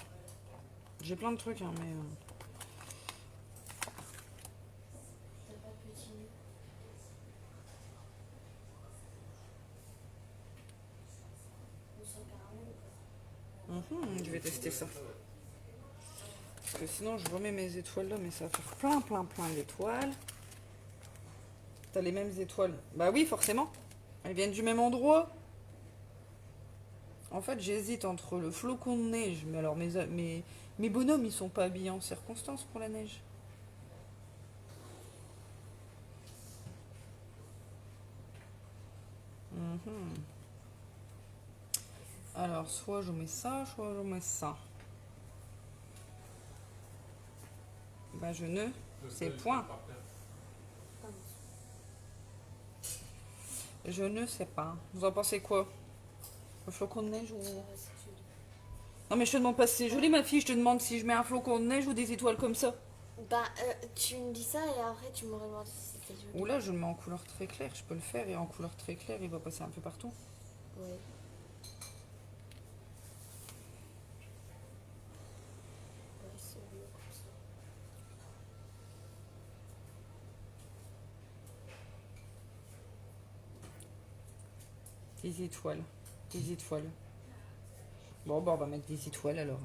J'ai plein de trucs, hein, mais... T'as pas de petits nœuds. Ou sans caramel. Je vais tester ça. Parce que sinon, je remets mes étoiles là, mais ça va faire plein, plein, plein d'étoiles. T'as les mêmes étoiles? Bah oui, forcément. Elles viennent du même endroit. En fait, j'hésite entre le flocon de neige, mais alors mes bonhommes, ils sont pas habillés en circonstance pour la neige. Alors, soit je mets ça, soit je mets ça. Bah, je ne sais point. Je ne sais pas. Vous en pensez quoi? Le flocon de neige ou... Non, mais je te demande pas si c'est joli, ma fille. Je te demande si je mets un flocon de neige ou des étoiles comme ça. Bah, tu me dis ça et après tu m'aurais demandé si c'était joli. Ou là, je le mets en couleur très claire. Je peux le faire et en couleur très claire, il va passer un peu partout. Ouais. Ouais, c'est mieux comme ça. Des étoiles. Des étoiles. Bon, bah, on va mettre des étoiles alors.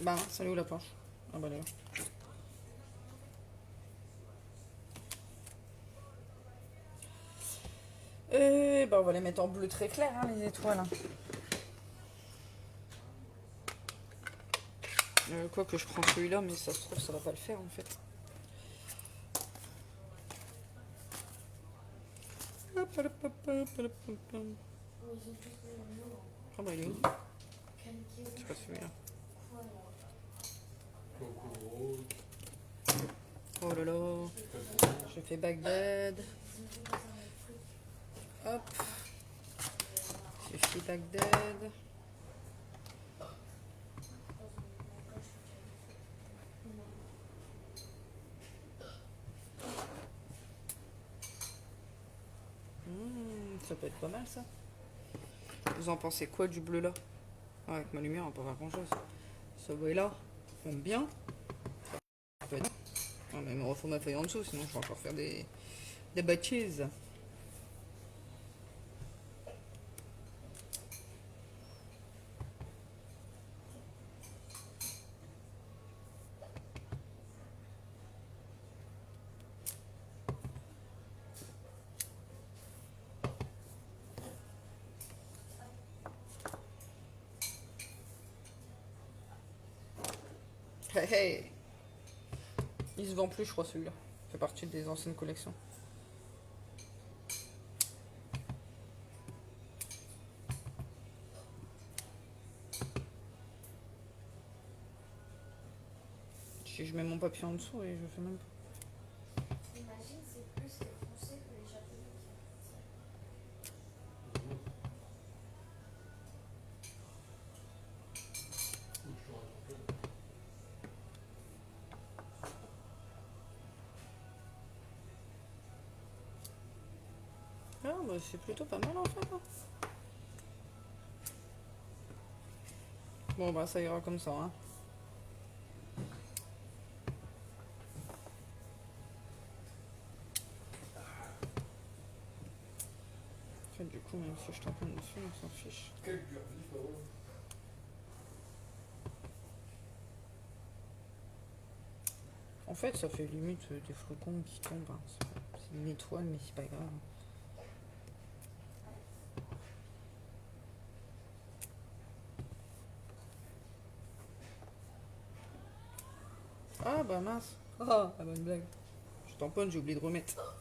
Bah, salut où la planche? Ah bah là. Et bah, on va les mettre en bleu très clair, hein, les étoiles. Hein. Quoi que je prends celui-là, mais ça se trouve, ça va pas le faire en fait. Ah bah il est où? C'est pas celui-là. Oh là là. Je fais Bagdad. Hop. Je fais Bagdad. peut être pas mal ça. Vous en pensez quoi du bleu là? Avec ma lumière, on peut pas grand chose. Ce bleu là, j'aime bien. Ça peut être... Ah, mais il me refaut ma feuille en dessous, sinon je vais encore faire des bêtises. Hey, hey. Il se vend plus, je crois, celui-là. Il fait partie des anciennes collections. Si je mets mon papier en dessous et je fais même pas. J'imagine c'est plus les Français que les Japonais qui achètent ça. Ah, bah c'est plutôt pas mal en fait. Hein. Bon, bah ça ira comme ça. Hein. En fait, du coup, même si je tamponne dessus, on s'en fiche. Quel dur vif, ah ouais. En fait, ça fait limite des flocons qui tombent. Hein. C'est une étoile, mais c'est pas grave. Ah bah mince. Ah, la bonne blague. Je tamponne, j'ai oublié de remettre.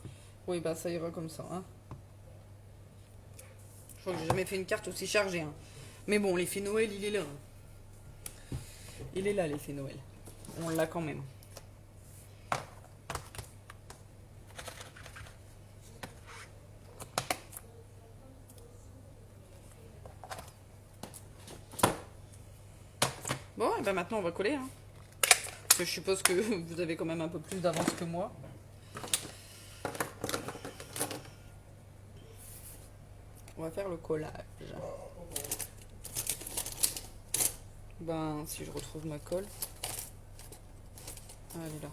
Oui, bah ça ira comme ça. Hein. Je crois que j'ai jamais fait une carte aussi chargée. Hein. Mais bon, l'effet Noël, il est là. Hein. Il est là, l'effet Noël. On l'a quand même. Bon, et ben maintenant on va coller. Hein. Parce que je suppose que vous avez quand même un peu plus d'avance que moi. On va faire le collage. Ben, si je retrouve ma colle. Ah, elle est là.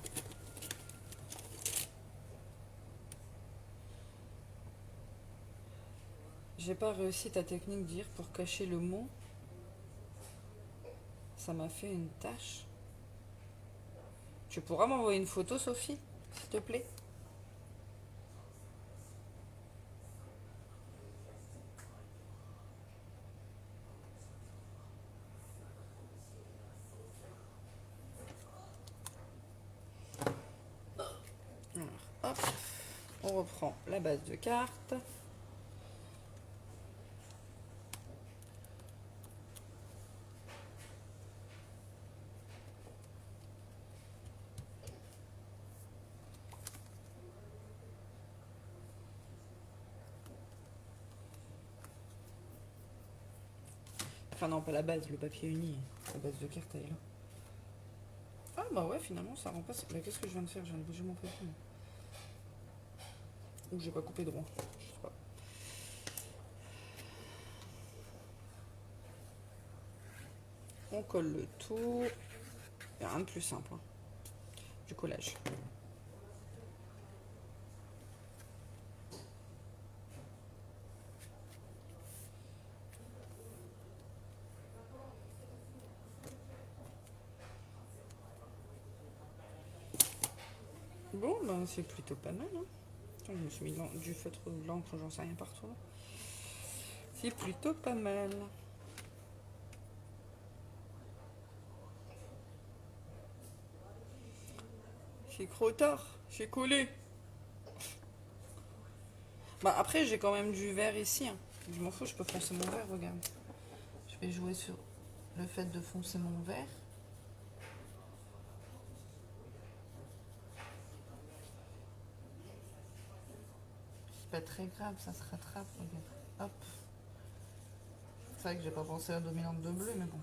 J'ai pas réussi ta technique dire pour cacher le mot. Ça m'a fait une tache. Tu pourras m'envoyer une photo, Sophie, s'il te plaît? Alors, hop, on reprend la base de carte. Enfin non, pas la base, le papier uni. La base de carte, elle est là. Ah bah ouais, finalement, ça remplace... Mais qu'est-ce que je viens de faire? Je viens de bouger mon papier. Ou j'ai pas coupé droit. Je sais pas. On colle le tout. Il n'y a rien de plus simple. Hein. Du collage. Bon, ben c'est plutôt pas mal. Hein. Attends, je me suis mis du feutre de l'encre, j'en sais rien partout. C'est plutôt pas mal. C'est trop tard, j'ai collé. Bah après, j'ai quand même du vert ici. Hein. Je m'en fous, je peux foncer mon vert, regarde. Je vais jouer sur le fait de foncer mon vert. C'est pas très grave, ça se rattrape, regarde. Hop. C'est vrai que j'ai pas pensé à la dominante de bleu, mais bon.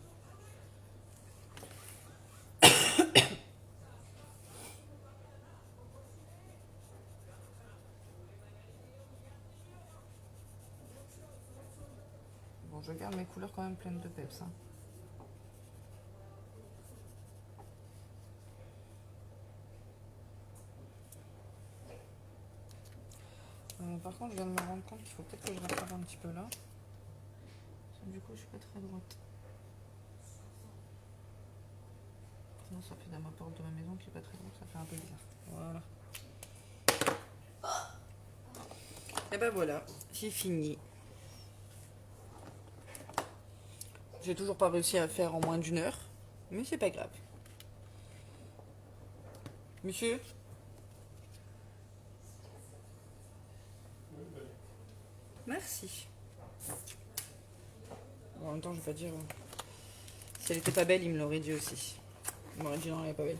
je garde mes couleurs quand même pleines de peps. Hein. Par contre, je viens de me rendre compte qu'il faut peut-être que je rattrape un petit peu là. Du coup, je suis pas très droite. Sinon, ça fait dans ma porte de ma maison qui est pas très droite, ça fait un peu bizarre. Voilà. Et ben voilà, j'ai fini. J'ai toujours pas réussi à faire en moins d'une heure, mais c'est pas grave. Monsieur? Merci. Bon, en même temps, je vais pas dire. Si elle était pas belle, il me l'aurait dit aussi. Il m'aurait dit non, elle est pas belle.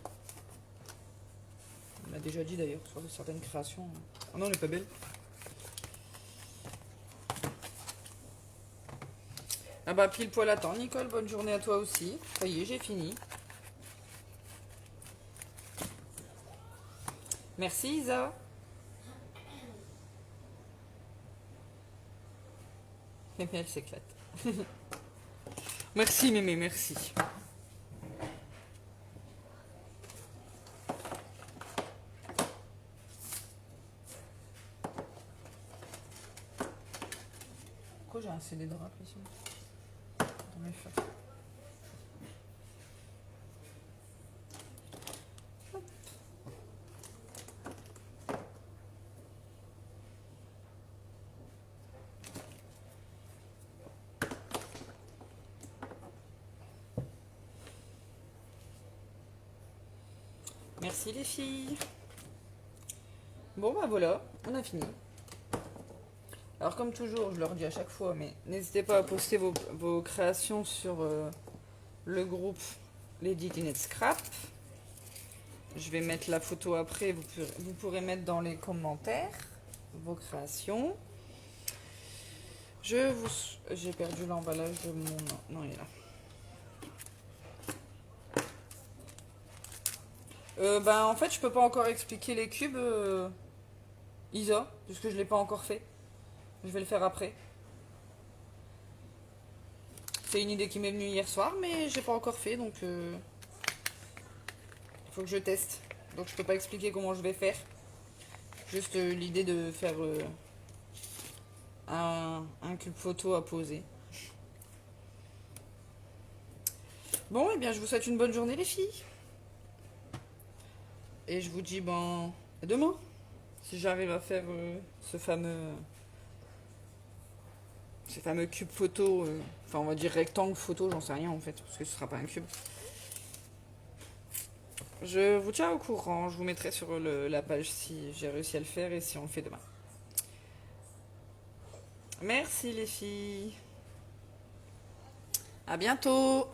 Il m'a déjà dit d'ailleurs sur certaines créations. Ah non, elle est pas belle. Ah bah pile poil à temps, Nicole, bonne journée à toi aussi. Ça y est, j'ai fini. Merci Isa. Mémé, elle s'éclate. Merci Mémé, merci. Pourquoi j'ai un CD de rap ici dans mes feuilles? Merci les filles. Bon bah voilà, on a fini. Alors comme toujours, je leur dis à chaque fois, mais n'hésitez pas à poster vos créations sur le groupe Lady Dinette Scrap. Je vais mettre la photo après, vous pourrez mettre dans les commentaires vos créations. J'ai perdu l'emballage de mon... Non, il est là. Ben, en fait, je peux pas encore expliquer les cubes, Isa, puisque je l'ai pas encore fait. Je vais le faire après. C'est une idée qui m'est venue hier soir, mais j'ai pas encore fait, donc il faut que je teste. Donc je peux pas expliquer comment je vais faire. Juste l'idée de faire un cube photo à poser. Bon, et bien je vous souhaite une bonne journée les filles. Et je vous dis ben à demain. Si j'arrive à faire ces fameux cubes photo, enfin on va dire rectangle photo, j'en sais rien en fait, parce que ce sera pas un cube. Je vous tiens au courant, je vous mettrai sur la page si j'ai réussi à le faire et si on le fait demain. Merci les filles. À bientôt.